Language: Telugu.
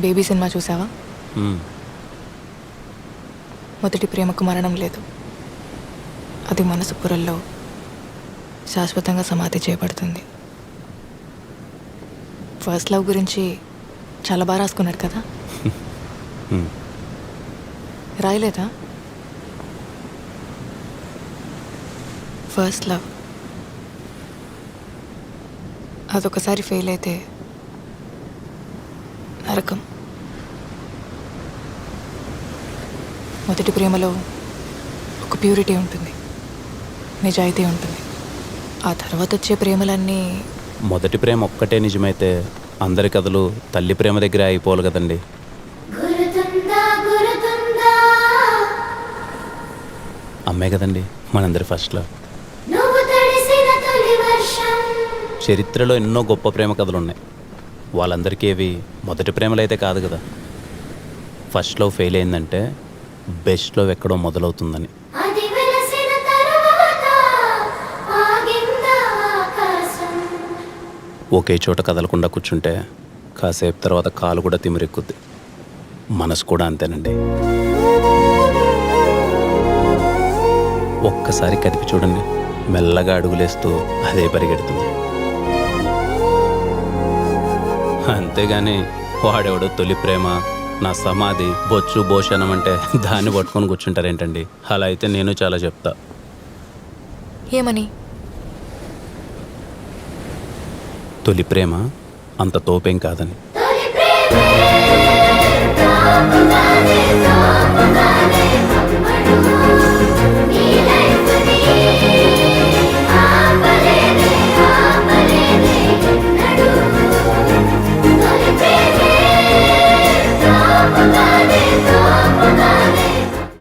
బేబీ సినిమా చూసావా? మ్మ్. మొదటి ప్రేమకు మరణం లేదు, అది మనసు పొరల్లో శాశ్వతంగా సమాధి చేయబడుతుంది. ఫస్ట్ లవ్ గురించి చాలా బాగా రాసుకున్నారు కదా. మ్మ్. రాయలేదా? ఫస్ట్ లవ్ అదొకసారి ఫెయిల్ అయితే నరకం. మొదటి ప్రేమలో ఒక ప్యూరిటీ ఉంటుంది, నిజాయితీ ఉంటుంది. ఆ తర్వాత వచ్చే ప్రేమలన్నీ మొదటి ప్రేమ ఒక్కటే నిజమైతే అందరి కథలు తల్లి ప్రేమ దగ్గరే అయిపోవాలి కదండి. అమ్మే కదండి మనందరి ఫస్ట్ లవ్. చరిత్రలో ఎన్నో గొప్ప ప్రేమ కథలు ఉన్నాయి. వాళ్ళందరికీ ఏవి మొదటి ప్రేమలు అయితే కాదు కదా. ఫస్ట్ లవ్ ఫెయిల్ అయిందంటే బెస్ట్ లవ్ ఎక్కడో మొదలవుతుందని. ఒకే చోట కదలకుండా కూర్చుంటే కాసేపు తర్వాత కాలు కూడా తిమిరెక్కుద్ది. మనసు కూడా అంతేనండి. ఒక్కసారి కదిపి చూడండి, మెల్లగా అడుగులేస్తూ అదే పరిగెడుతుంది. అంతేగాని వాడెవడో తొలి ప్రేమ, నా సమాధి, బొచ్చు భోషణం అంటే దాన్ని పట్టుకొని కూర్చుంటారేంటండి. అలా అయితే నేను చాలా చెప్తా. ఏమని? తొలి ప్రేమ అంత తోపేం కాదని.